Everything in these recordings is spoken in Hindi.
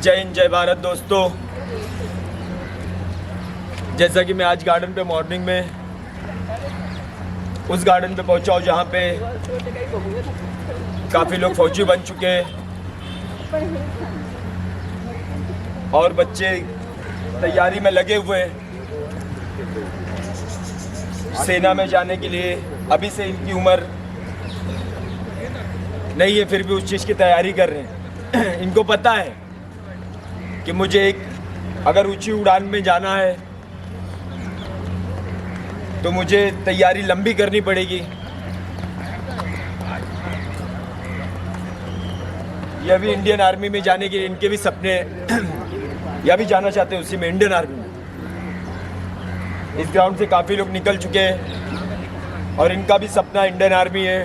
जय हिंद जय भारत दोस्तों। जैसा कि मैं आज गार्डन पे मॉर्निंग में उस गार्डन पे पहुंचा हूँ जहाँ पे काफ़ी लोग फौजी बन चुके हैं और बच्चे तैयारी में लगे हुए हैं सेना में जाने के लिए। अभी से इनकी उम्र नहीं है, फिर भी उस चीज़ की तैयारी कर रहे हैं। इनको पता है कि मुझे अगर ऊंची उड़ान में जाना है तो मुझे तैयारी लंबी करनी पड़ेगी। यह भी इंडियन आर्मी में जाने के इनके भी सपने यह भी जाना चाहते हैं उसी में, इंडियन आर्मी में। इस ग्राउंड से काफ़ी लोग निकल चुके हैं और इनका भी सपना इंडियन आर्मी है,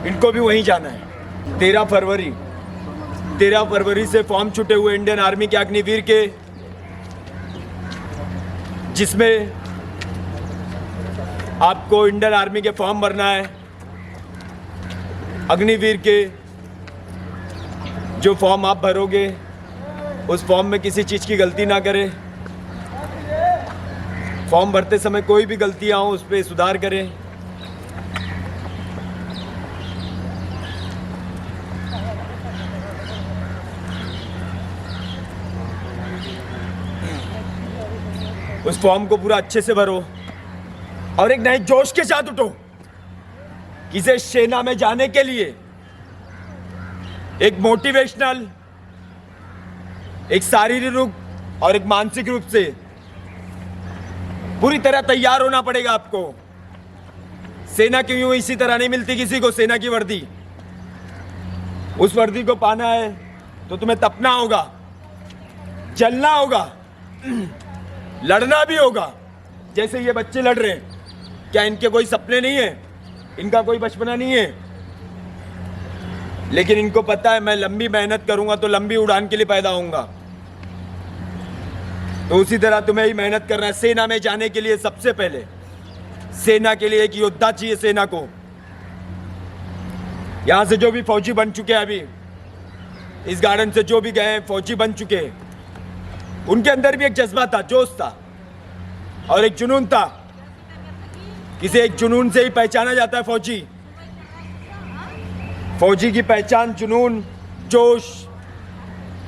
इनको भी वहीं जाना है। 13 फरवरी से फॉर्म छूटे हुए इंडियन आर्मी के अग्निवीर के, जिसमें आपको इंडियन आर्मी के फॉर्म भरना है। अग्निवीर के जो फॉर्म आप भरोगे उस फॉर्म में किसी चीज़ की गलती ना करें। फॉर्म भरते समय कोई भी गलतियां हो उस पर सुधार करें। उस फॉर्म को पूरा अच्छे से भरो और एक नए जोश के साथ उठो। किसी सेना में जाने के लिए एक मोटिवेशनल, एक शारीरिक रूप और एक मानसिक रूप से पूरी तरह तैयार होना पड़ेगा आपको। सेना की यूं इसी तरह नहीं मिलती किसी को सेना की वर्दी। उस वर्दी को पाना है तो तुम्हें तपना होगा, चलना होगा, लड़ना भी होगा। जैसे ये बच्चे लड़ रहे हैं, क्या इनके कोई सपने नहीं है? इनका कोई बचपना नहीं है? लेकिन इनको पता है मैं लंबी मेहनत करूंगा तो लंबी उड़ान के लिए पैदा होऊंगा। तो उसी तरह तुम्हें ही मेहनत करना है सेना में जाने के लिए। सबसे पहले सेना के लिए एक योद्धा चाहिए। सेना को यहां से जो भी फौजी बन चुके हैं, अभी इस गार्डन से जो भी गए फौजी बन चुके हैं, उनके अंदर भी एक जज्बा था, जोश था और एक जुनून था। किसी एक जुनून से ही पहचाना जाता है फौजी। फौजी की पहचान जुनून, जोश,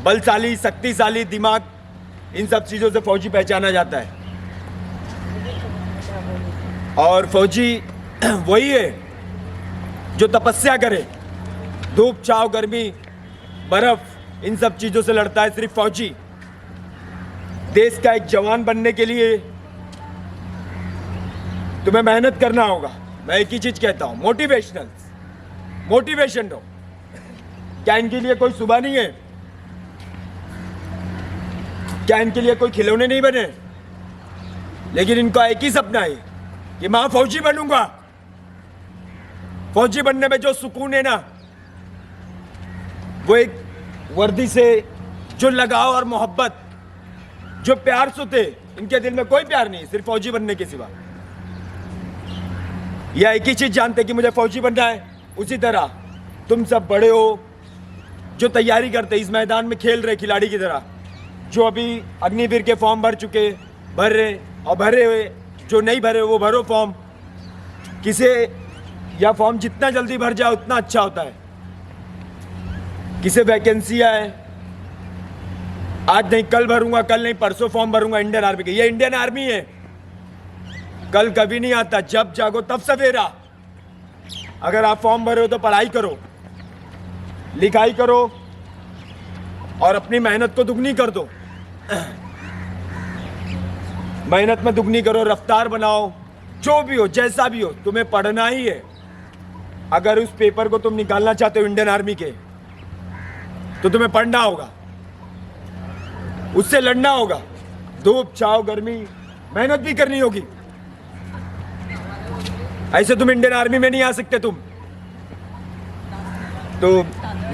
बलशाली, शक्तिशाली दिमाग, इन सब चीज़ों से फौजी पहचाना जाता है। और फौजी वही है जो तपस्या करे, धूप, छाव, गर्मी, बर्फ, इन सब चीज़ों से लड़ता है सिर्फ फौजी। देश का एक जवान बनने के लिए तुम्हें मेहनत करना होगा। मैं एक ही चीज कहता हूं, मोटिवेशन दो। क्या इनके लिए कोई सुबह नहीं है? क्या इनके लिए कोई खिलौने नहीं बने? लेकिन इनका एक ही सपना है कि मैं फौजी बनूंगा। फौजी बनने में जो सुकून है ना, वो एक वर्दी से जो लगाव और मोहब्बत, जो प्यार से थे, इनके दिल में कोई प्यार नहीं सिर्फ फौजी बनने के सिवा। यह एक ही चीज जानते कि मुझे फौजी बनना है। उसी तरह तुम सब बड़े हो जो तैयारी करते, इस मैदान में खेल रहे खिलाड़ी की तरह, जो अभी अग्निवीर के फॉर्म भर चुके, भर रहे और भरे हुए, जो नहीं भरे वो भरो फॉर्म। किसे यह फॉर्म जितना जल्दी भर जाए उतना अच्छा होता है। किसे वैकेंसियां है, आज नहीं कल भरूंगा, कल नहीं परसों फॉर्म भरूंगा इंडियन आर्मी के। ये इंडियन आर्मी है, कल कभी नहीं आता। जब जागो तब सवेरा। अगर आप फॉर्म भरे हो तो पढ़ाई करो, लिखाई करो और अपनी मेहनत को दुगनी कर दो। मेहनत में दुगनी करो, रफ्तार बनाओ। जो भी हो, जैसा भी हो, तुम्हें पढ़ना ही है। अगर उस पेपर को तुम निकालना चाहते हो इंडियन आर्मी के, तो तुम्हें पढ़ना होगा, उससे लड़ना होगा। धूप, छाव, गर्मी, मेहनत भी करनी होगी। ऐसे तुम इंडियन आर्मी में नहीं आ सकते तुम। तो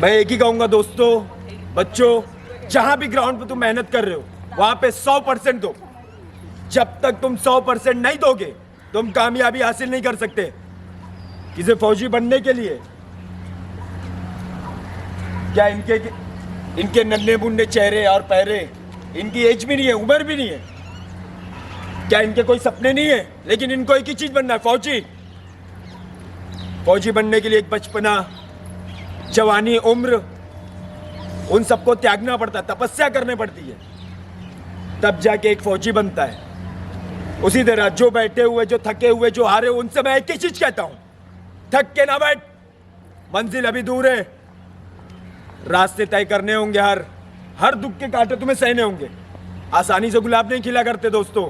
मैं एक ही कहूंगा दोस्तों, बच्चों, जहां भी ग्राउंड पे तुम मेहनत कर रहे हो वहां पे 100% दो। जब तक तुम 100% नहीं दोगे तुम कामयाबी हासिल नहीं कर सकते। किसी फौजी बनने के लिए क्या इनके इनके नन्हे मुन्ने चेहरे और पैरे, इनकी एज भी नहीं है, उम्र भी नहीं है। क्या इनके कोई सपने नहीं है? लेकिन इनको एक ही चीज बनना है, फौजी। फौजी बनने के लिए एक बचपना, जवानी, उम्र, उन सबको त्यागना पड़ता है, तपस्या करनी पड़ती है, तब जाके एक फौजी बनता है। उसी तरह जो बैठे हुए, जो थके हुए, जो हारे, उनसे मैं एक ही चीज कहता हूं, थक के ना बैठ, मंजिल अभी दूर है, रास्ते तय करने होंगे, हर दुख के कांटे तुम्हें सहने होंगे। आसानी से गुलाब नहीं खिला करते दोस्तों।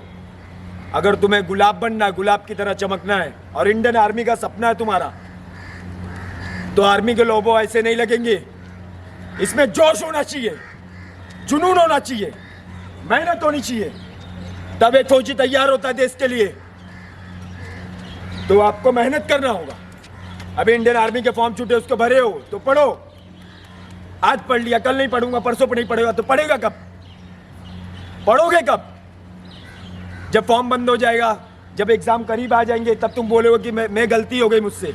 अगर तुम्हें गुलाब बनना है, गुलाब की तरह चमकना है, और इंडियन आर्मी का सपना है तुम्हारा, तो आर्मी के लोगों ऐसे नहीं लगेंगे। इसमें जोश होना चाहिए, जुनून होना चाहिए, मेहनत होनी चाहिए, तब एक फौजी तैयार होता है देश के लिए। तो आपको मेहनत करना होगा। अभी इंडियन आर्मी के फॉर्म छूटे, उसको भरे हो तो पढ़ो। आज पढ़ लिया, कल नहीं पढ़ूंगा, परसों नहीं पढ़ेगा, तो पढ़ेगा कब? पढ़ोगे कब? जब फॉर्म बंद हो जाएगा, जब एग्जाम करीब आ जाएंगे, तब तुम बोलोगे कि मैं गलती हो गई मुझसे,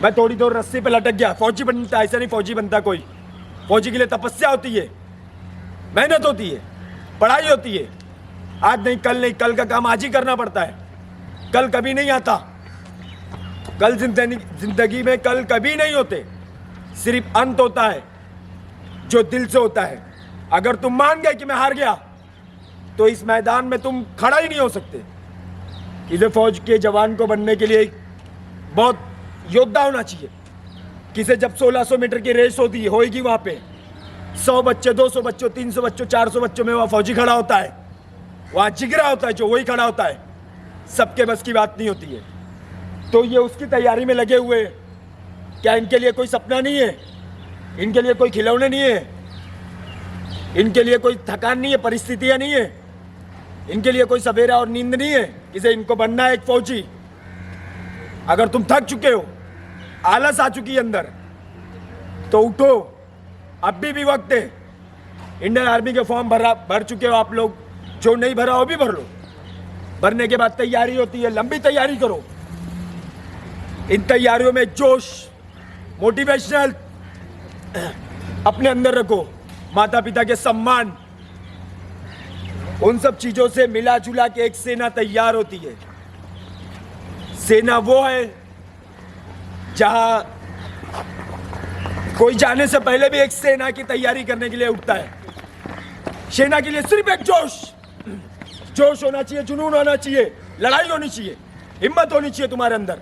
मैं थोड़ी देर रस्सी पे लटक गया। फौजी बनता ऐसा नहीं फौजी बनता कोई। फौजी के लिए तपस्या होती है, मेहनत होती है, पढ़ाई होती है। आज नहीं, कल नहीं, कल का काम आज ही करना पड़ता है। कल कभी नहीं आता। कल जिंदगी में कल कभी नहीं होते, सिर्फ अंत होता है जो दिल से होता है। अगर तुम मान गए कि मैं हार गया, तो इस मैदान में तुम खड़ा ही नहीं हो सकते। किसी फौज के जवान को बनने के लिए बहुत योद्धा होना चाहिए। किसे जब 1600 मीटर की रेस होगी वहां पे 100 बच्चे, 200 बच्चों, 300 बच्चों, 400 बच्चों में वहां फौजी खड़ा होता है, वहां जिगरा होता है जो वही खड़ा होता है। सबके बस की बात नहीं होती है। तो ये उसकी तैयारी में लगे हुए। क्या इनके लिए कोई सपना नहीं है? इनके लिए कोई खिलौने नहीं है? इनके लिए कोई थकान नहीं है, परिस्थितियां नहीं है? इनके लिए कोई सवेरा और नींद नहीं है? किसे इनको बनना है एक फौजी। अगर तुम थक चुके हो, आलस आ चुकी है अंदर, तो उठो, अभी भी वक्त है। इंडियन आर्मी के फॉर्म भर चुके हो आप लोग, जो नहीं भरा हो भी भर लो। भरने के बाद तैयारी होती है, लंबी तैयारी करो। इन तैयारियों में जोश, मोटिवेशनल अपने अंदर रखो, माता पिता के सम्मान, उन सब चीजों से मिला जुला के एक सेना तैयार होती है। सेना वो है जहां कोई जाने से पहले भी एक सेना की तैयारी करने के लिए उठता है। सेना के लिए सिर्फ एक जोश होना चाहिए, जुनून होना चाहिए, लड़ाई होनी चाहिए, हिम्मत होनी चाहिए तुम्हारे अंदर।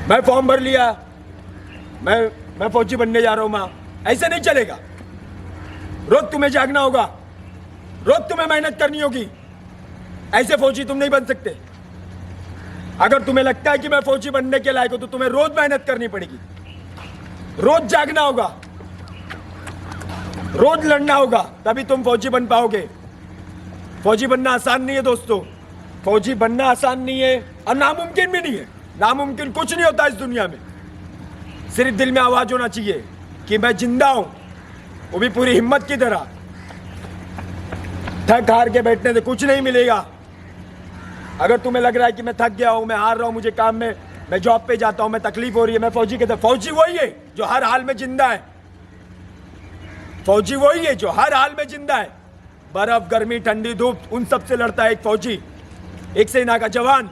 मैं फॉर्म भर लिया, मैं फौजी बनने जा रहा हूं, मां, ऐसे नहीं चलेगा। रोज तुम्हें जागना होगा, रोज तुम्हें मेहनत करनी होगी। ऐसे फौजी तुम नहीं बन सकते। अगर तुम्हें लगता है कि मैं फौजी बनने के लायक हूं, तो तुम्हें रोज मेहनत करनी पड़ेगी, रोज जागना होगा, रोज लड़ना होगा, तभी तुम फौजी बन पाओगे। फौजी बनना आसान नहीं है दोस्तों, फौजी बनना आसान नहीं है, और नामुमकिन भी नहीं है। नामुमकिन कुछ नहीं होता इस दुनिया में। सिर्फ दिल में आवाज होना चाहिए कि मैं जिंदा हूं, वो भी पूरी हिम्मत की तरह। थक हार के बैठने से कुछ नहीं मिलेगा। अगर तुम्हें लग रहा है कि मैं थक गया हूं, मैं हार रहा हूं, मुझे काम में, मैं जॉब पे जाता हूं, मैं तकलीफ हो रही है, मैं फौजी के तरह, फौजी वही है जो हर हाल में जिंदा है। फौजी वही है जो हर हाल में जिंदा है। बर्फ, गर्मी, ठंडी, धूप, उन सब से लड़ता है एक फौजी, एक सेना का जवान।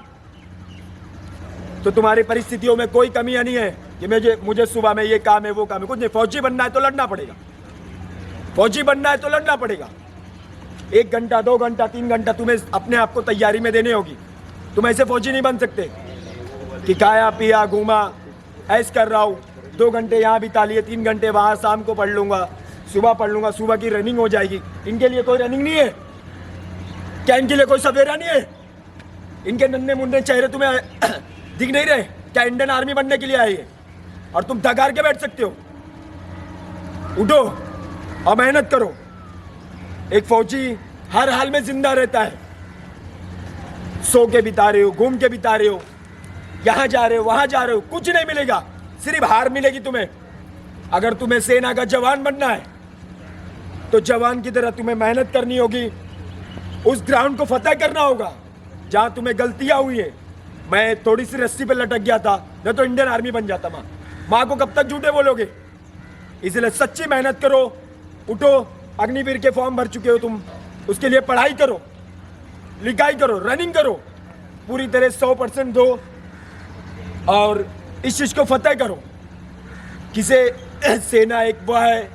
तो तुम्हारी परिस्थितियों में कोई कमियां नहीं है कि मुझे सुबह में ये काम है, वो काम है, कुछ नहीं। फौजी बनना है तो लड़ना पड़ेगा, फौजी बनना है तो लड़ना पड़ेगा। 1 घंटा, 2 घंटा, 3 घंटा तुम्हें अपने आप को तैयारी में देने होगी। तुम ऐसे फौजी नहीं बन सकते कि खाया पिया घूमा, ऐस कर रहा हूँ, 2 घंटे यहाँ बिता लिए, 3 घंटे वहाँ, शाम को पढ़ लूंगा, सुबह पढ़ लूंगा, सुबह की रनिंग हो जाएगी। इनके लिए कोई रनिंग नहीं है। क्या इनके लिए कोई सवेरा नहीं है? इनके नन्हे मुन्ने चेहरे तुम्हें दिख नहीं रहे? क्या इंडियन आर्मी बनने के लिए आए हैं और तुम थक हार के बैठ सकते हो? उठो और मेहनत करो। एक फौजी हर हाल में जिंदा रहता है। सो के बिता रहे हो, घूम के बिता रहे हो, यहां जा रहे हो, वहां जा रहे हो, कुछ नहीं मिलेगा, सिर्फ हार मिलेगी तुम्हें। अगर तुम्हें सेना का जवान बनना है, तो जवान की तरह तुम्हें मेहनत करनी होगी। उस ग्राउंड को फतेह करना होगा जहां तुम्हें गलतियां हुई है। मैं थोड़ी सी रस्सी पे लटक गया था, मैं तो इंडियन आर्मी बन जाता। माँ को कब तक झूठे बोलोगे? इसलिए सच्ची मेहनत करो, उठो। अग्निवीर के फॉर्म भर चुके हो तुम, उसके लिए पढ़ाई करो, लिखाई करो, रनिंग करो, पूरी तरह 100% दो और इस चीज को फतेह करो। किसे सेना एक वह है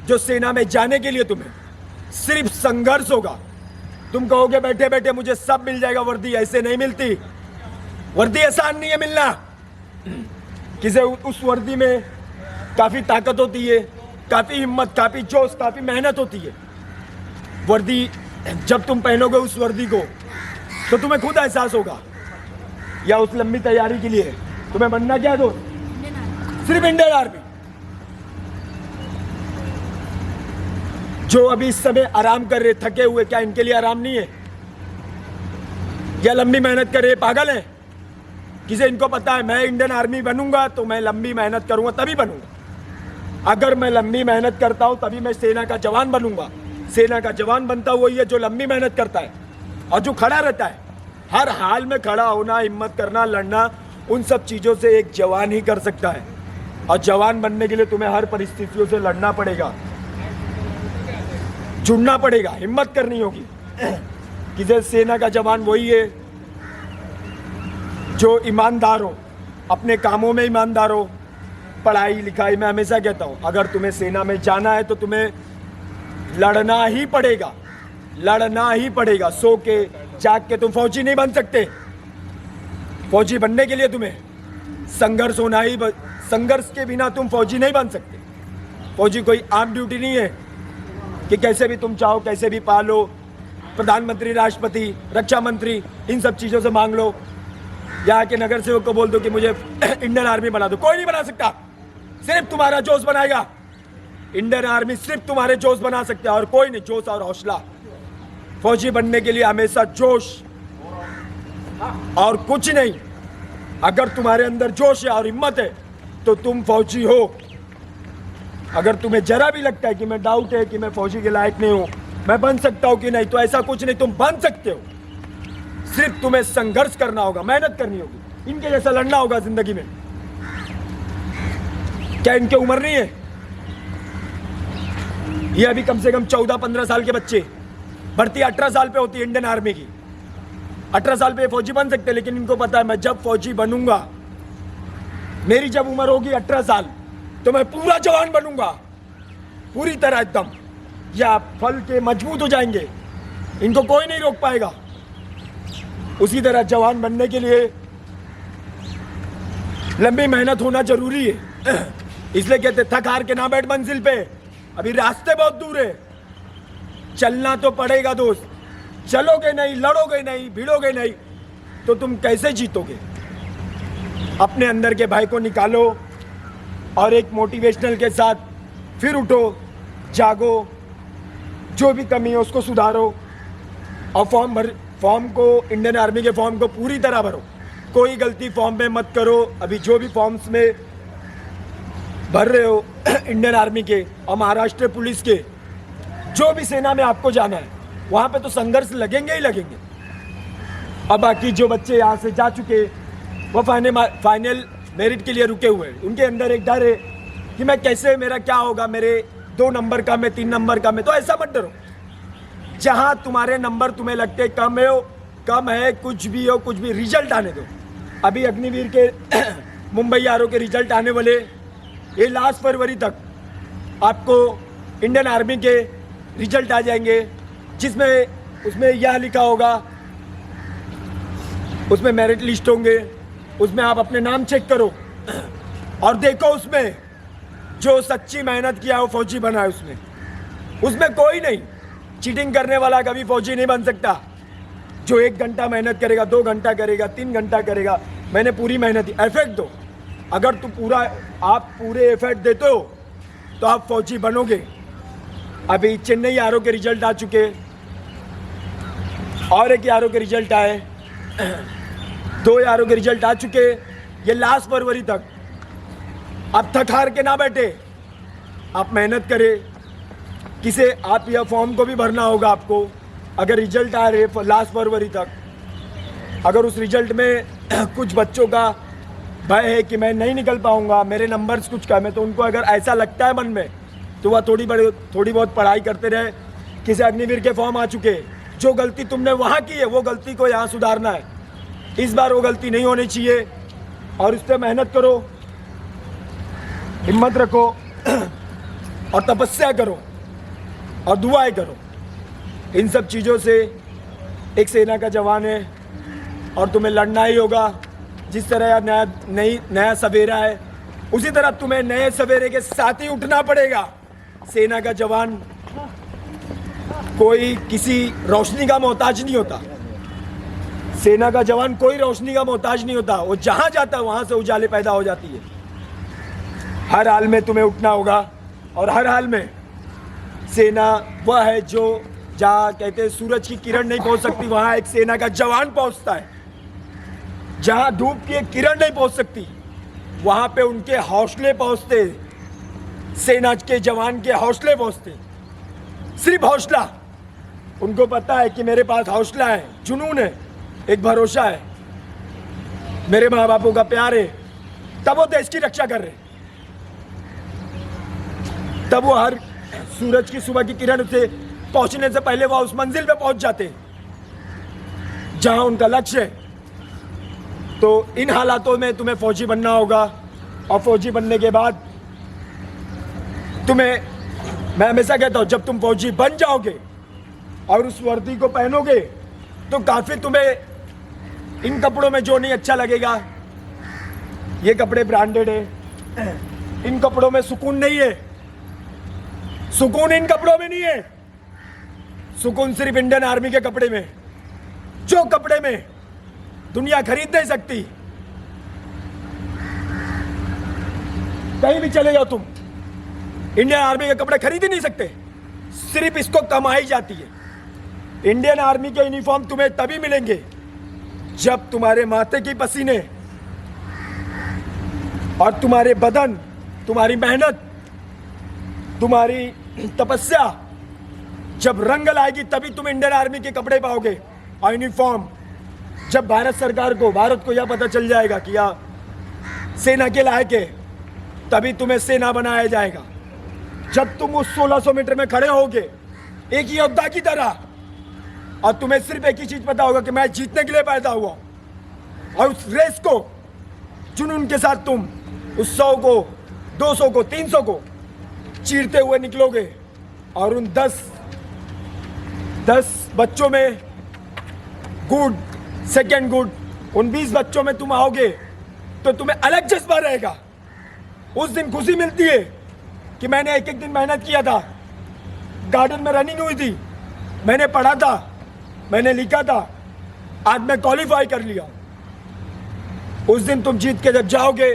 जो सेना में जाने के लिए तुम्हें सिर्फ संघर्ष होगा। तुम कहोगे बैठे बैठे मुझे सब मिल जाएगा, वर्दी ऐसे नहीं मिलती। वर्दी आसान नहीं है मिलना। किसे उस वर्दी में काफी ताकत होती है, काफी हिम्मत, काफी जोश, काफी मेहनत होती है। वर्दी जब तुम पहनोगे उस वर्दी को तो तुम्हें खुद एहसास होगा। या उस लंबी तैयारी के लिए तुम्हें बनना क्या दो, सिर्फ इंडियन आर्मी। जो अभी इस समय आराम कर रहे, थके हुए, क्या इनके लिए आराम नहीं है? या लंबी मेहनत कर रहे, पागल है? किसे इनको पता है मैं इंडियन आर्मी बनूंगा तो मैं लंबी मेहनत करूंगा तभी बनूंगा। अगर मैं लंबी मेहनत करता हूं तभी मैं सेना का जवान बनूंगा। सेना का जवान बनता वही है जो लंबी मेहनत करता है और जो खड़ा रहता है। हर हाल में खड़ा होना, हिम्मत करना, लड़ना, उन सब चीजों से एक जवान ही कर सकता है। और जवान बनने के लिए तुम्हें हर परिस्थितियों से लड़ना पड़ेगा, जुड़ना पड़ेगा, हिम्मत करनी होगी। किसी सेना का जवान वही है जो ईमानदार हो, अपने कामों में ईमानदार हो। पढ़ाई लिखाई में हमेशा कहता हूं, अगर तुम्हें सेना में जाना है तो तुम्हें लड़ना ही पड़ेगा, लड़ना ही पड़ेगा। सो के जाग के तुम फौजी नहीं बन सकते। फौजी बनने के लिए तुम्हें संघर्ष होना ही, संघर्ष के बिना तुम फौजी नहीं बन सकते। फौजी कोई आम ड्यूटी नहीं है कि कैसे भी तुम चाहो कैसे भी पालो, प्रधानमंत्री, राष्ट्रपति, रक्षा मंत्री, इन सब चीज़ों से मांग लो। यहाँ के नगर सेवक को बोल दो कि मुझे इंडियन आर्मी बना दो, कोई नहीं बना सकता। सिर्फ तुम्हारा जोश बनाएगा। इंडियन आर्मी सिर्फ तुम्हारे जोश बना सकते हैं और कोई नहीं। जोश और हौसला, फौजी बनने के लिए हमेशा जोश और कुछ नहीं। अगर तुम्हारे अंदर जोश है और हिम्मत है तो तुम फौजी हो। अगर तुम्हें जरा भी लगता है कि मैं डाउट है कि मैं फौजी के लायक नहीं हूं, मैं बन सकता हूं कि नहीं, तो ऐसा कुछ नहीं, तुम बन सकते हो। सिर्फ तुम्हें संघर्ष करना होगा, मेहनत करनी होगी, इनके जैसा लड़ना होगा जिंदगी में। क्या इनकी उम्र नहीं है? ये अभी कम से कम 14-15 साल के बच्चे, भर्ती 18 साल पे होती है इंडियन आर्मी की। 18 साल पे फौजी बन सकते हैं, लेकिन इनको पता है मैं जब फौजी बनूंगा, मेरी जब उम्र होगी 18 साल, तो मैं पूरा जवान बनूंगा, पूरी तरह एकदम। या फल के मजबूत हो जाएंगे, इनको कोई नहीं रोक पाएगा। उसी तरह जवान बनने के लिए लंबी मेहनत होना जरूरी है। इसलिए कहते थक हार के ना बैठ मंजिल पे, अभी रास्ते बहुत दूर है। चलना तो पड़ेगा दोस्त। चलोगे नहीं, लड़ोगे नहीं, भिड़ोगे नहीं तो तुम कैसे जीतोगे? अपने अंदर के भाई को निकालो और एक मोटिवेशनल के साथ फिर उठो, जागो, जो भी कमी है उसको सुधारो और फॉर्म को, इंडियन आर्मी के फॉर्म को पूरी तरह भरो। कोई गलती फॉर्म में मत करो। अभी जो भी फॉर्म्स में भर रहे हो इंडियन आर्मी के और महाराष्ट्र पुलिस के, जो भी सेना में आपको जाना है वहाँ पे तो संघर्ष लगेंगे ही लगेंगे। अब बाकी जो बच्चे यहाँ से जा चुके वो फाइनल मेरिट के लिए रुके हुए हैं, उनके अंदर एक डर है कि मैं कैसे, मेरा क्या होगा, मेरे 2 नंबर का, मैं 3 नंबर का, मैं तो ऐसा मत डरो। जहाँ तुम्हारे नंबर तुम्हें लगते कम है, कुछ भी हो, कुछ भी, रिजल्ट आने दो। अभी अग्निवीर के मुंबई आरओ के रिजल्ट आने वाले, ये लास्ट फरवरी तक आपको इंडियन आर्मी के रिजल्ट आ जाएंगे, जिसमें उसमें यह लिखा होगा, उसमें मेरिट लिस्ट होंगे, उसमें आप अपने नाम चेक करो और देखो उसमें जो सच्ची मेहनत किया है वो फौजी बना है। उसमें कोई नहीं, चीटिंग करने वाला कभी फौजी नहीं बन सकता। जो 1 घंटा मेहनत करेगा, 2 घंटा करेगा, 3 घंटा करेगा, मैंने पूरी मेहनत, एफर्ट दो। अगर आप पूरे एफर्ट देते हो तो आप फौजी बनोगे। अभी चेन्नई आरओ के रिजल्ट आ चुके, और एक आरओ के रिजल्ट आए, 2 आरओ के रिजल्ट आ चुके, ये लास्ट फरवरी तक। आप थक हार के ना बैठे, आप मेहनत करें। किसे आप यह फॉर्म को भी भरना होगा आपको। अगर रिजल्ट आ रहे लास्ट फरवरी तक, अगर उस रिजल्ट में कुछ बच्चों का भय है कि मैं नहीं निकल पाऊंगा, मेरे नंबर्स कुछ कम है, तो उनको अगर ऐसा लगता है मन में तो वह थोड़ी बहुत पढ़ाई करते रहे। किसी अग्निवीर के फॉर्म आ चुके, जो गलती तुमने वहाँ की है वो गलती को यहाँ सुधारना है। इस बार वो गलती नहीं होनी चाहिए और इस पर मेहनत करो, हिम्मत रखो और तपस्या करो और दुआएं करो। इन सब चीज़ों से एक सेना का जवान है और तुम्हें लड़ना ही होगा। जिस तरह नया सवेरा है उसी तरह तुम्हें नए सवेरे के साथ ही उठना पड़ेगा। सेना का जवान कोई किसी रोशनी का मोहताज नहीं होता। सेना का जवान कोई रोशनी का मोहताज नहीं होता। वो जहां जाता है वहां से उजाले पैदा हो जाती है। हर हाल में तुम्हें उठना होगा और हर हाल में सेना वह है जो जहाँ कहते हैं सूरज की किरण नहीं पहुंच सकती, वहां एक सेना का जवान पहुंचता है। जहां धूप की एक किरण नहीं पहुंच सकती वहां पे उनके हौसले पहुंचते, सेना के जवान के हौसले पहुंचते। सिर्फ हौसला, उनको पता है कि मेरे पास हौसला है, जुनून है, एक भरोसा है, मेरे माँ बापों का प्यार है, तब वो देश की रक्षा कर रहे। तब वो हर सूरज की सुबह की किरण से पहुंचने से पहले वो उस मंजिल पे पहुंच जाते जहां उनका लक्ष्य है। तो इन हालातों में तुम्हें फौजी बनना होगा और फौजी बनने के बाद तुम्हें, मैं हमेशा कहता हूं, जब तुम फौजी बन जाओगे और उस वर्दी को पहनोगे तो काफी तुम्हें इन कपड़ों में जो नहीं अच्छा लगेगा। ये कपड़े ब्रांडेड है, इन कपड़ों में सुकून नहीं है। सुकून इन कपड़ों में नहीं है, सुकून सिर्फ इंडियन आर्मी के कपड़े में, जो कपड़े में दुनिया खरीद नहीं सकती। कहीं भी चले जाओ तुम, इंडियन आर्मी के कपड़े खरीद ही नहीं सकते, सिर्फ इसको कमाई जाती है। इंडियन आर्मी के यूनिफॉर्म तुम्हें तभी मिलेंगे जब तुम्हारे माथे की पसीने और तुम्हारे बदन, तुम्हारी मेहनत, तुम्हारी तपस्या जब रंग लाएगी तभी तुम इंडियन आर्मी के कपड़े पाओगे और यूनिफॉर्म। जब भारत सरकार को, भारत को यह पता चल जाएगा कि यह सेना के लायक है, तभी तुम्हें सेना बनाया जाएगा। जब तुम उस 1600 मीटर में खड़े होगे एक योद्धा की तरह और तुम्हें सिर्फ एक ही चीज पता होगा कि मैं जीतने के लिए पैदा हुआ हूं, और उस रेस को जुनून के साथ तुम उस 100 को, 200 को, 300 को चीरते हुए निकलोगे और उन 10 बच्चों में गुड, सेकेंड गुड, उन 20 बच्चों में तुम आओगे तो तुम्हें अलग जज्बा रहेगा। उस दिन खुशी मिलती है कि मैंने एक एक दिन मेहनत किया था, गार्डन में रनिंग हुई थी, मैंने पढ़ा था, मैंने लिखा था, आज मैं क्वालिफाई कर लिया। उस दिन तुम जीत के जब जाओगे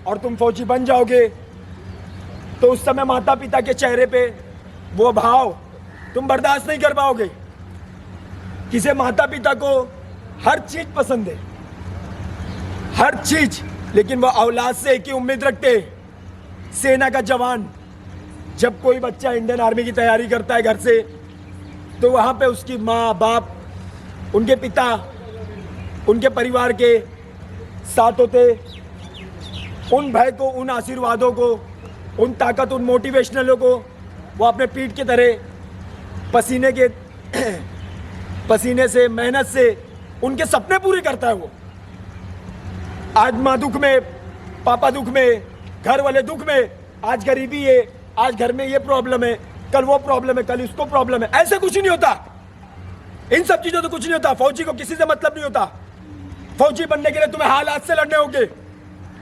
और तुम फौजी बन जाओगे तो उस समय माता पिता के चेहरे पे वो भाव तुम बर्दाश्त नहीं कर पाओगे। किसी माता पिता को हर चीज पसंद है, हर चीज, लेकिन वो औलाद से एक ही उम्मीद रखते हैं, सेना का जवान। जब कोई बच्चा इंडियन आर्मी की तैयारी करता है घर से, तो वहाँ पे उसकी माँ बाप, उनके पिता, उनके परिवार के साथ होते। उन भय को, उन आशीर्वादों को, उन ताकत, उन मोटिवेशनलों को वो अपने पीठ की तरह पसीने से, मेहनत से उनके सपने पूरे करता है। वो आज माँ दुख में, पापा दुख में, घर वाले दुख में, आज गरीबी है, आज घर में ये प्रॉब्लम है, कल वो प्रॉब्लम है, कल इसको प्रॉब्लम है। ऐसे कुछ नहीं होता, इन सब चीजों से कुछ नहीं होता। फौजी को किसी से मतलब नहीं होता। फौजी बनने के लिए तुम्हें हालात से लड़ने होंगे,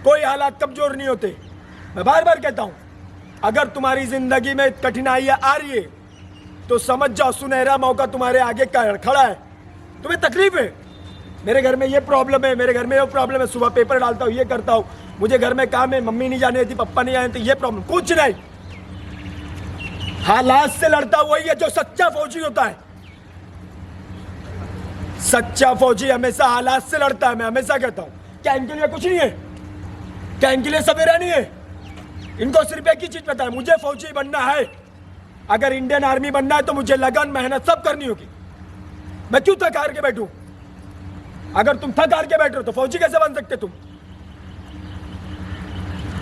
कोई हालात कमजोर नहीं होते। मैं बार बार कहता हूं, अगर तुम्हारी जिंदगी में कठिनाइयां आ रही है तो समझ जाओ सुनहरा मौका तुम्हारे आगे खड़ा है। तुम्हें तकलीफ है, मेरे घर में ये प्रॉब्लम है, मेरे घर में वो प्रॉब्लम है, सुबह पेपर डालता हूँ, ये करता हूँ, मुझे घर में काम है, मम्मी नहीं जाने देती, पापा नहीं जाने देती, ये प्रॉब्लम। कुछ नहीं, हालात से लड़ता वही है जो सच्चा फौजी होता है। सच्चा फौजी हमेशा हालात से लड़ता है। मैं हमेशा कहता हूं, क्या इनके लिए कुछ नहीं है? क्या इनके लिए सवेरा नहीं है? इनको सिर्फ एक ही चीज पता है, मुझे फौजी बनना है। अगर इंडियन आर्मी बनना है तो मुझे लगन, मेहनत सब करनी होगी। मैं क्यों थक हार के बैठूं? अगर तुम थक हार के बैठ रहे हो तो फौजी कैसे बन सकते तुम?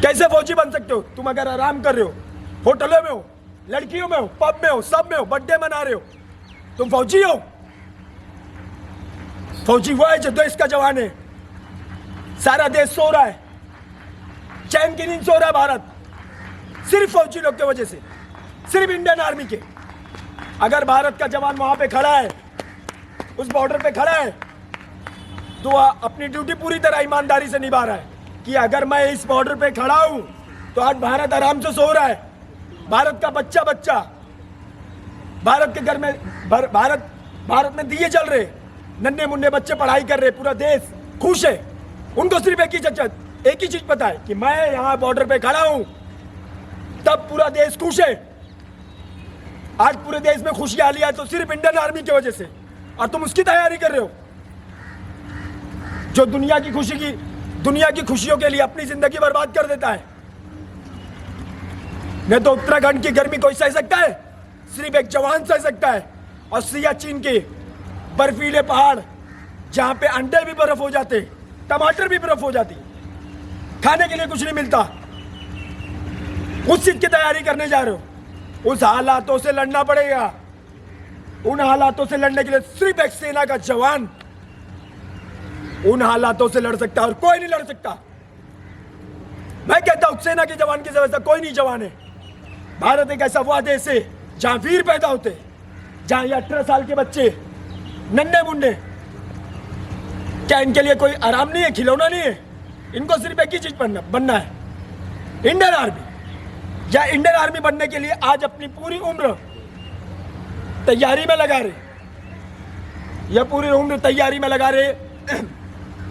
कैसे फौजी बन सकते हो तुम अगर आराम कर रहे हो, होटलों में हो, लड़कियों में हो, पब में हो, सब में हो, बर्थडे मना रहे हो, तुम फौजी हो? फौजी वो है जो देश का जवान है। सारा देश सो रहा है, चैन की नींद सो रहा है भारत, सिर्फ फौजी लोग की वजह से, सिर्फ इंडियन आर्मी के। अगर भारत का जवान वहां पे खड़ा है, उस बॉर्डर पे खड़ा है, तो अपनी ड्यूटी पूरी तरह ईमानदारी से निभा रहा है कि अगर मैं इस बॉर्डर पे खड़ा हूं तो आज भारत आराम से सो रहा है। भारत का बच्चा बच्चा, भारत के घर में भारत में दिए जल रहे, नन्हे मुन्ने बच्चे पढ़ाई कर रहे, पूरा देश खुश है। उनको सिर्फ एक ही चीज पता है कि मैं यहाँ बॉर्डर पे खड़ा हूं, तब पूरा देश खुश है। आज पूरे देश में खुशहाली है तो सिर्फ इंडियन आर्मी की वजह से, और तुम उसकी तैयारी कर रहे हो जो दुनिया की खुशियों के लिए अपनी जिंदगी बर्बाद कर देता है। नहीं तो उत्तराखंड की गर्मी कोई सह सकता है? सिर्फ एक जवान सह सकता है। और सियाचिन के बर्फीले पहाड़ जहां पे अंडे भी बर्फ हो जाते, टमाटर भी बर्फ हो जाती, खाने के लिए कुछ नहीं मिलता, उस चीज की तैयारी करने जा रहे हो। उस हालातों से लड़ना पड़ेगा। उन हालातों से लड़ने के लिए सिर्फ एक सेना का जवान उन हालातों से लड़ सकता है और कोई नहीं लड़ सकता। मैं कहता हूं सेना के जवान की जरूरत कोई नहीं जवान है। भारत एक ऐसा वह देश है जहां वीर पैदा होते, जहां ये 18 साल के बच्चे नन्हे मुन्ने, क्या इनके लिए कोई आराम नहीं है, खिलौना नहीं है? इनको सिर्फ एक ही चीज बनना है, इंडियन आर्मी। या इंडियन आर्मी बनने के लिए आज अपनी पूरी उम्र तैयारी में लगा रहे, या पूरी उम्र तैयारी में लगा रहे।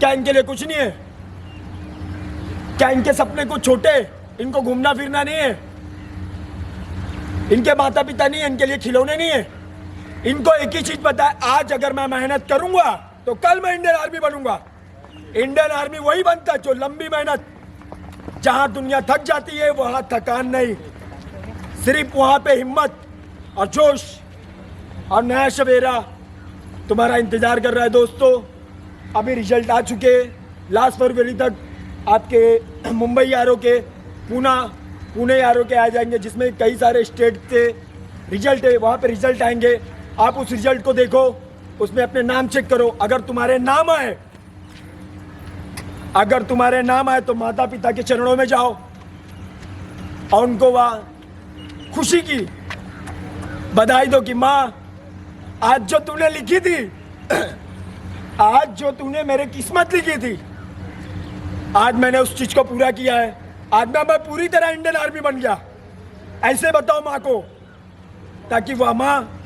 क्या इनके लिए कुछ नहीं है? क्या इनके सपने कुछ छोटे? इनको घूमना फिरना नहीं है? इनके माता पिता नहीं है? इनके लिए खिलौने नहीं है? इनको एक ही चीज पता है, आज अगर मैं मेहनत करूंगा तो कल मैं इंडियन आर्मी बनूंगा। इंडियन आर्मी वही बनता है जो लंबी मेहनत, जहां दुनिया थक जाती है वहां थकान नहीं, सिर्फ वहां पे हिम्मत और जोश और नया सवेरा तुम्हारा इंतजार कर रहा है। दोस्तों, अभी रिजल्ट आ चुके, लास्ट फरवरी तक आपके मुंबई यारों के, पुणे यारों के आ जाएंगे, जिसमें कई सारे स्टेट से रिजल्ट है, वहाँ पे रिजल्ट आएंगे। आप उस रिजल्ट को देखो, उसमें अपने नाम चेक करो। अगर तुम्हारे नाम आए तो माता पिता के चरणों में जाओ और उनको वहाँ खुशी की बधाई दो कि माँ, आज जो तूने लिखी थी, आज जो तूने मेरे किस्मत लिखी थी, आज मैंने उस चीज को पूरा किया है। आज मैं पूरी तरह इंडियन आर्मी बन गया। ऐसे बताओ माँ को, ताकि वह माँ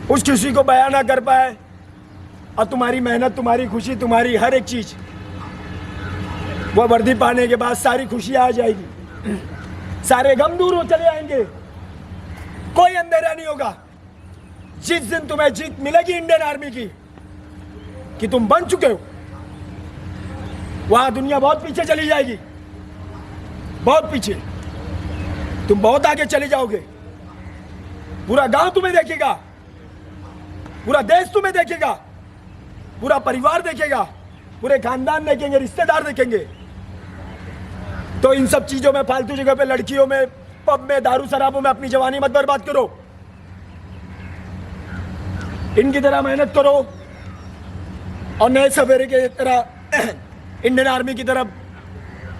उस खुशी को बयां ना कर पाए, और तुम्हारी मेहनत, तुम्हारी खुशी, तुम्हारी हर एक चीज, वह वर्दी पाने के बाद सारी खुशी आ जाएगी, सारे गम दूर हो चले आएंगे, कोई अंधेरा नहीं होगा। जिस दिन तुम्हें जीत मिलेगी इंडियन आर्मी की कि तुम बन चुके हो, वहां दुनिया बहुत पीछे चली जाएगी, बहुत पीछे। तुम बहुत आगे चले जाओगे। पूरा गांव तुम्हें देखेगा, पूरा देश तुम्हें देखेगा, पूरा परिवार देखेगा, पूरे खानदान देखेंगे, रिश्तेदार देखेंगे। तो इन सब चीजों में, फालतू जगह पे, लड़कियों में, पब में, दारू शराबों में अपनी जवानी मत बर्बाद करो। इनकी तरह मेहनत करो और नए सवेरे के तरह इंडियन आर्मी की तरफ,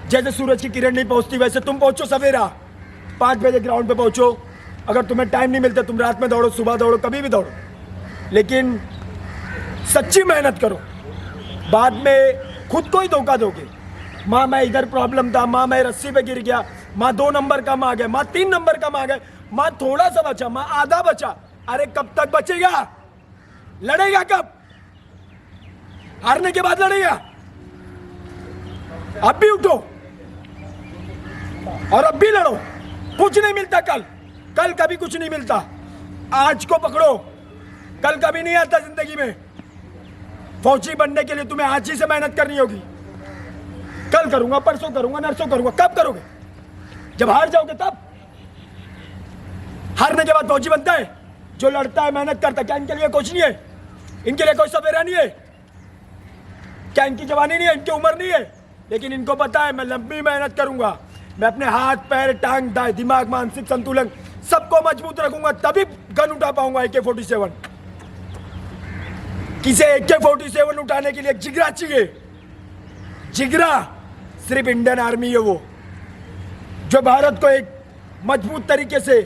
जैसे सूरज की किरण नहीं पहुंचती वैसे तुम पहुंचो सवेरा। 5 बजे ग्राउंड पे पहुंचो। अगर तुम्हें टाइम नहीं मिलता, तुम रात में दौड़ो, सुबह दौड़ो, कभी भी दौड़ो, लेकिन सच्ची मेहनत करो। बाद में खुद को ही धोखा दोगे। माँ मैं इधर प्रॉब्लम था, माँ मैं रस्सी पे गिर गया, माँ 2 नंबर कम आ गए, माँ 3 नंबर कम आ गए, माँ थोड़ा सा बचा, माँ आधा बचा। अरे कब तक बचेगा? लड़ेगा कब? हारने के बाद लड़ेगा। अब भी उठो और अब भी लड़ो। कुछ नहीं मिलता कल कभी कुछ नहीं मिलता। आज को पकड़ो, कल कभी नहीं आता जिंदगी में। फौजी बनने के लिए तुम्हें आज ही से मेहनत करनी होगी। कल करूंगा, परसों करूंगा, नरसों करूंगा, कब करोगे? जब हार जाओगे तब। हारने के बाद फौजी बनता है जो लड़ता है, मेहनत करता है। क्या इनके लिए कुछ नहीं है? इनके लिए कोई सवेरा नहीं है? क्या इनकी जवानी नहीं है? इनकी उम्र नहीं है? लेकिन इनको पता है मैं लंबी मेहनत करूंगा, मैं अपने हाथ पैर टांग दिमाग मानसिक संतुलन सबको मजबूत रखूंगा, तभी गन उठा पाऊंगा AK-47। किसे AK-47 उठाने के लिए जिगरा चाहिए, जिगरा सिर्फ इंडियन आर्मी है वो, जो भारत को एक मजबूत तरीके से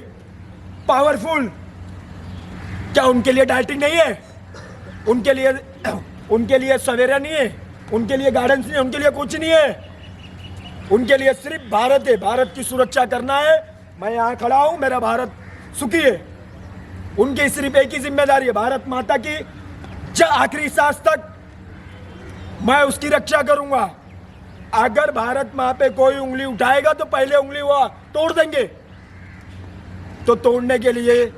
पावरफुल, क्या उनके लिए डाइटिंग नहीं है, उनके लिए सवेरा नहीं है, उनके लिए गार्डेंस नहीं है, उनके लिए कुछ नहीं है, उनके लिए सिर्फ भारत है, भारत की सुरक्षा करना है। मैं यहाँ खड़ा हूँ, मेरा भारत सुखी है, उनकी सिर्फ एक ही जिम्मेदारी है, भारत माता की आखिरी सांस तक मैं उसकी रक्षा करूंगा। अगर भारत माँ पे कोई उंगली उठाएगा तो पहले उंगली वो तोड़ देंगे। तो तोड़ने के लिए,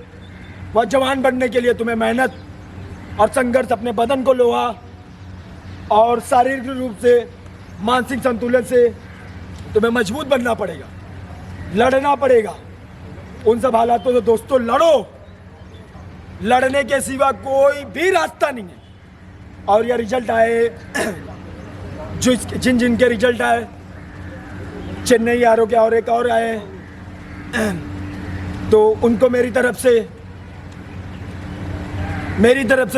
वह जवान बनने के लिए तुम्हें मेहनत और संघर्ष, अपने बदन को लोहा और शारीरिक रूप से मानसिक संतुलन से तुम्हें मजबूत बनना पड़ेगा, लड़ना पड़ेगा उन सब हालातों से। दोस्तों लड़ो, लड़ने के सिवा कोई भी रास्ता नहीं है। और यह रिजल्ट आए जो जिनके रिजल्ट आए, चेन्नई आर के और एक और आए, तो उनको मेरी तरफ से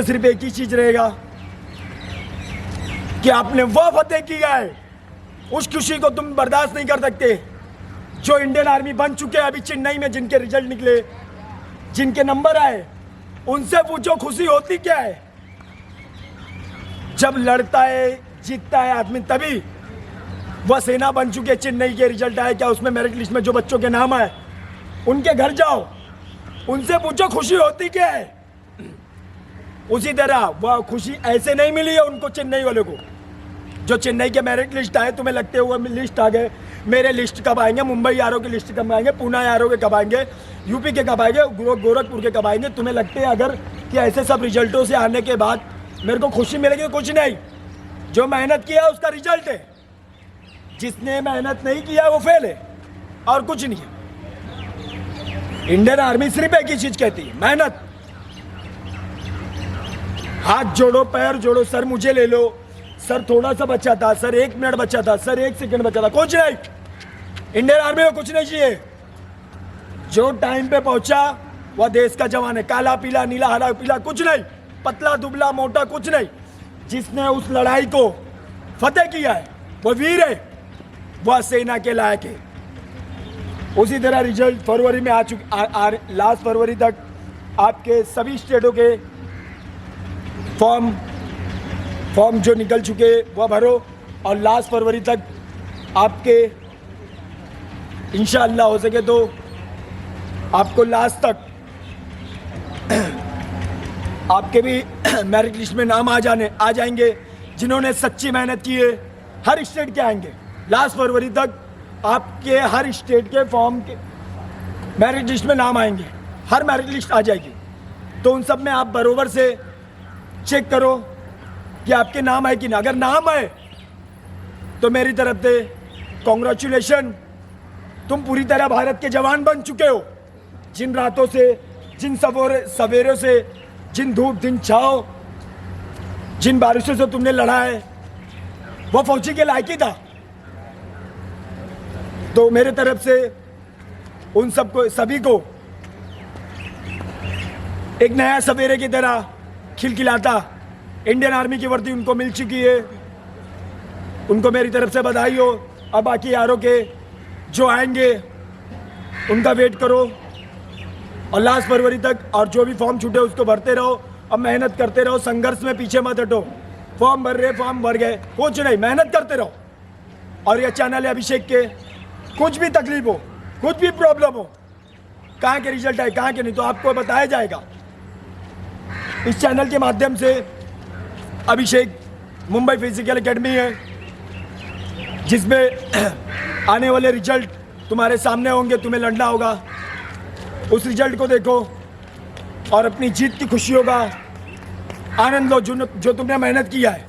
सिर्फ एक ही चीज रहेगा कि आपने वह फतेह किया है, उस खुशी को तुम बर्दाश्त नहीं कर सकते। जो इंडियन आर्मी बन चुके हैं अभी चेन्नई में, जिनके रिजल्ट निकले, जिनके नंबर आए, उनसे पूछो खुशी होती क्या है। जब लड़ता है जीतता है आदमी, तभी वह सेना बन चुके। चेन्नई के रिजल्ट आए, क्या उसमें मेरिट लिस्ट में जो बच्चों के नाम आए, उनके घर जाओ, उनसे पूछो खुशी होती क्या है। उसी तरह वह खुशी ऐसे नहीं मिली है उनको, चेन्नई वालों को। जो चेन्नई के मेरिट लिस्ट आए, तुम्हें लगते हुए लिस्ट आ गए, मेरे लिस्ट कब आएंगे, मुंबई यारों की लिस्ट कब आएंगे, पूना यारों के कब आएंगे, यूपी के कब आएंगे, गोरखपुर के कब आएंगे। तुम्हें लगते हैं अगर कि ऐसे सब रिजल्टों से आने के बाद मेरे को खुशी मिलेगी? कुछ नहीं। जो मेहनत किया उसका रिजल्ट है, जिसने मेहनत नहीं किया वो फेल है, और कुछ नहीं है। इंडियन आर्मी सिर्फ एक ही चीज कहती है, मेहनत। हाथ जोड़ो, पैर जोड़ो, सर मुझे ले लो, सर थोड़ा सा बचा था, सर 1 मिनट बचा था, सर 1 सेकंड बचा था, कुछ नहीं। इंडियन आर्मी को कुछ नहीं चाहिए। जो टाइम पे पहुंचा वह देश का जवान है, काला पीला नीला हरा पीला कुछ नहीं, पतला दुबला मोटा कुछ नहीं। जिसने उस लड़ाई को फतेह किया है वो वीर है, वह सेना के लायक है। उसी तरह रिजल्ट फरवरी में आ चुके, लास्ट फरवरी तक आपके सभी स्टेटों के फॉर्म जो निकल चुके वह भरो, और लास्ट फरवरी तक आपके इंशाअल्लाह हो सके तो आपको लास्ट तक आपके भी मेरिट लिस्ट में नाम आ जाएंगे। जिन्होंने सच्ची मेहनत की है, हर स्टेट के आएंगे। लास्ट फरवरी तक आपके हर स्टेट के फॉर्म के मेरिट लिस्ट में नाम आएंगे, हर मेरिट लिस्ट आ जाएगी। तो उन सब में आप बरोबर से चेक करो कि आपके नाम आए कि ना। अगर नाम आए तो मेरी तरफ से कॉन्ग्रेचुलेशन, तुम पूरी तरह भारत के जवान बन चुके हो। जिन रातों से, जिन सवेरों से, जिन धूप दिन छाव, जिन बारिशों से तुमने लड़ा है, वो फौजी के लायक ही था। तो मेरे तरफ से उन सबको, सभी को एक नया सवेरे की तरह खिलखिलाता इंडियन आर्मी की वर्दी उनको मिल चुकी है, उनको मेरी तरफ से बधाई हो। अब बाकी यारों के जो आएंगे उनका वेट करो, और लास्ट फरवरी तक और जो भी फॉर्म छूटे उसको भरते रहो, और मेहनत करते रहो, संघर्ष में पीछे मत हटो। फॉर्म भर रहे, फॉर्म भर गए, कुछ नहीं, मेहनत करते रहो। और यह चैनल है अभिषेक के, कुछ भी तकलीफ हो, कुछ भी प्रॉब्लम हो, कहाँ के रिजल्ट आए कहाँ के नहीं, तो आपको बताया जाएगा। इस चैनल के माध्यम से अभिषेक मुंबई फिजिकल एकेडमी है, जिसमें आने वाले रिजल्ट तुम्हारे सामने होंगे, तुम्हें लड़ना होगा। उस रिजल्ट को देखो और अपनी जीत की खुशियों का आनंद लो, जो तुमने मेहनत किया है।